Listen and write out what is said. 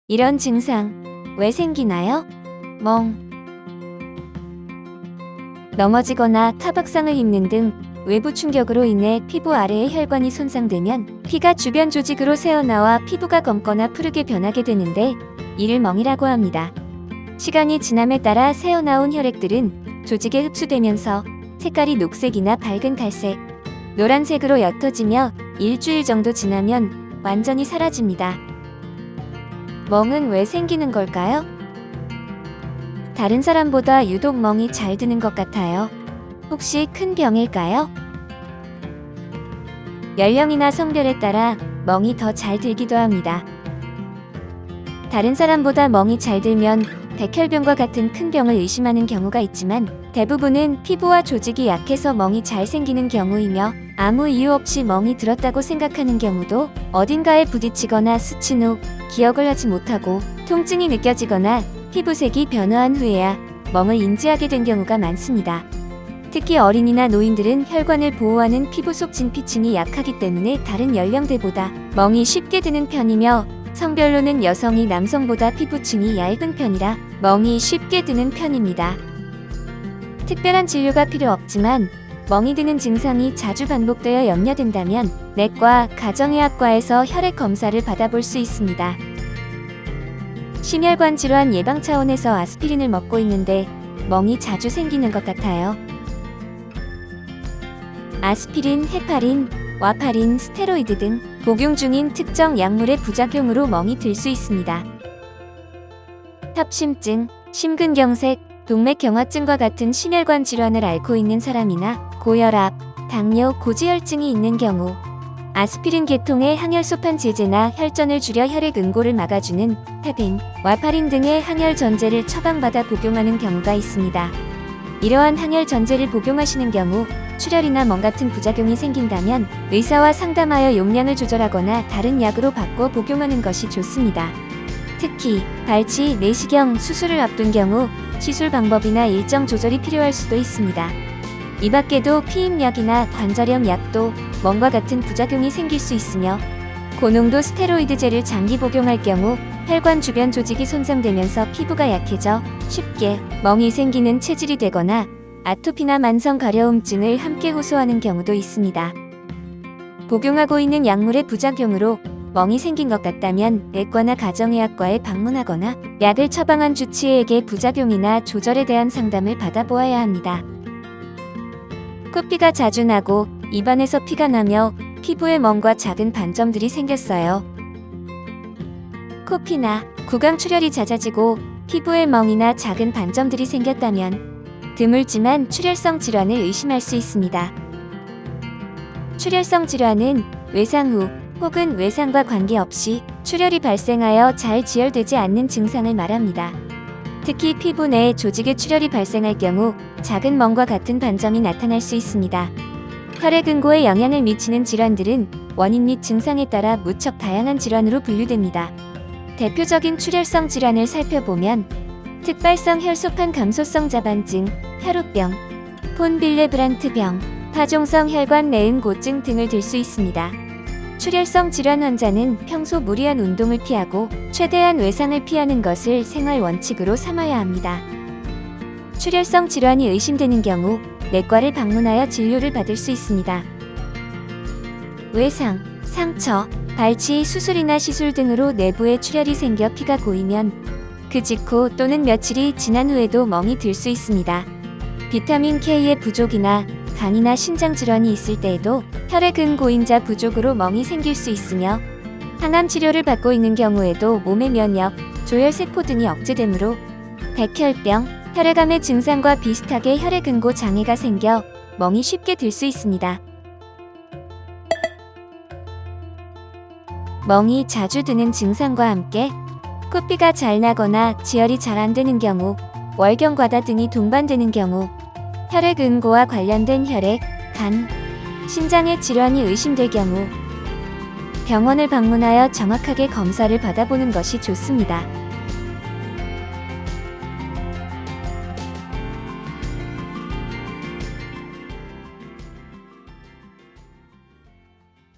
이런 증상 왜 생기나요? 멍, 넘어지거나 타박상을 입는 등 외부 충격으로 인해 피부 아래의 혈관이 손상되면 피가 주변 조직으로 새어나와 피부가 검거나 푸르게 변하게 되는데 이를 멍이라고 합니다. 시간이 지남에 따라 새어나온 혈액들은 조직에 흡수되면서 색깔이 녹색이나 밝은 갈색, 노란색으로 옅어지며 일주일 정도 지나면 완전히 사라집니다. 멍은 왜 생기는 걸까요? 다른 사람보다 유독 멍이 잘 드는 것 같아요. 혹시 큰 병일까요? 연령이나 성별에 따라 멍이 더 잘 들기도 합니다. 다른 사람보다 멍이 잘 들면 백혈병과 같은 큰 병을 의심하는 경우가 있지만 대부분은 피부와 조직이 약해서 멍이 잘 생기는 경우이며 아무 이유 없이 멍이 들었다고 생각하는 경우도 어딘가에 부딪히거나 스친 후 기억을 하지 못하고 통증이 느껴지거나 피부색이 변화한 후에야 멍을 인지하게 된 경우가 많습니다. 특히 어린이나 노인들은 혈관을 보호하는 피부 속 진피층이 약하기 때문에 다른 연령대보다 멍이 쉽게 드는 편이며 성별로는 여성이 남성보다 피부층이 얇은 편이라 멍이 쉽게 드는 편입니다. 특별한 진료가 필요 없지만 멍이 드는 증상이 자주 반복되어 염려된다면 내과, 가정의학과에서 혈액 검사를 받아볼 수 있습니다. 심혈관 질환 예방 차원에서 아스피린을 먹고 있는데 멍이 자주 생기는 것 같아요. 아스피린, 헤파린, 와파린, 스테로이드 등 복용 중인 특정 약물의 부작용으로 멍이 들 수 있습니다. 협심증, 심근경색, 동맥경화증과 같은 심혈관 질환을 앓고 있는 사람이나 고혈압, 당뇨, 고지혈증이 있는 경우 아스피린 계통의 항혈소판 제제나 혈전을 줄여 혈액 응고를 막아주는 헤parin, 와파린 등의 항혈 전제를 처방받아 복용하는 경우가 있습니다. 이러한 항혈 전제를 복용하시는 경우 출혈이나 멍 같은 부작용이 생긴다면 의사와 상담하여 용량을 조절하거나 다른 약으로 바꿔 복용하는 것이 좋습니다. 특히 발치, 내시경, 수술을 앞둔 경우 시술 방법이나 일정 조절이 필요할 수도 있습니다. 이 밖에도 피임약이나 관절염 약도 멍과 같은 부작용이 생길 수 있으며 고농도 스테로이드제를 장기 복용할 경우 혈관 주변 조직이 손상되면서 피부가 약해져 쉽게 멍이 생기는 체질이 되거나 아토피나 만성 가려움증을 함께 호소하는 경우도 있습니다. 복용하고 있는 약물의 부작용으로 멍이 생긴 것 같다면 내과나 가정의학과에 방문하거나 약을 처방한 주치의에게 부작용이나 조절에 대한 상담을 받아보아야 합니다. 코피가 자주 나고 입안에서 피가 나며 피부에 멍과 작은 반점들이 생겼어요. 코피나 구강출혈이 잦아지고 피부에 멍이나 작은 반점들이 생겼다면 드물지만 출혈성 질환을 의심할 수 있습니다. 출혈성 질환은 외상 후 혹은 외상과 관계없이 출혈이 발생하여 잘 지혈되지 않는 증상을 말합니다. 특히 피부 내 조직에 출혈이 발생할 경우 작은 멍과 같은 반점이 나타날 수 있습니다. 혈액 응고에 영향을 미치는 질환들은 원인 및 증상에 따라 무척 다양한 질환으로 분류됩니다. 대표적인 출혈성 질환을 살펴보면 특발성 혈소판 감소성 자반증, 혈우병, 폰 빌레브란트병, 파종성 혈관 내응고증 등을 들 수 있습니다. 출혈성 질환 환자는 평소 무리한 운동을 피하고 최대한 외상을 피하는 것을 생활 원칙으로 삼아야 합니다. 출혈성 질환이 의심되는 경우 내과를 방문하여 진료를 받을 수 있습니다. 외상, 상처, 발치, 수술이나 시술 등으로 내부에 출혈이 생겨 피가 고이면 그 직후 또는 며칠이 지난 후에도 멍이 들 수 있습니다. 비타민 K의 부족이나 간이나 신장 질환이 있을 때에도 혈액 응고인자 부족으로 멍이 생길 수 있으며 항암 치료를 받고 있는 경우에도 몸의 면역, 조혈세포 등이 억제되므로 백혈병, 혈액암의 증상과 비슷하게 혈액 응고 장애가 생겨 멍이 쉽게 들 수 있습니다. 멍이 자주 드는 증상과 함께 코피가 잘 나거나 지혈이 잘 안 되는 경우, 월경과다 등이 동반되는 경우, 혈액 응고와 관련된 혈액, 간, 신장의 질환이 의심될 경우 병원을 방문하여 정확하게 검사를 받아보는 것이 좋습니다.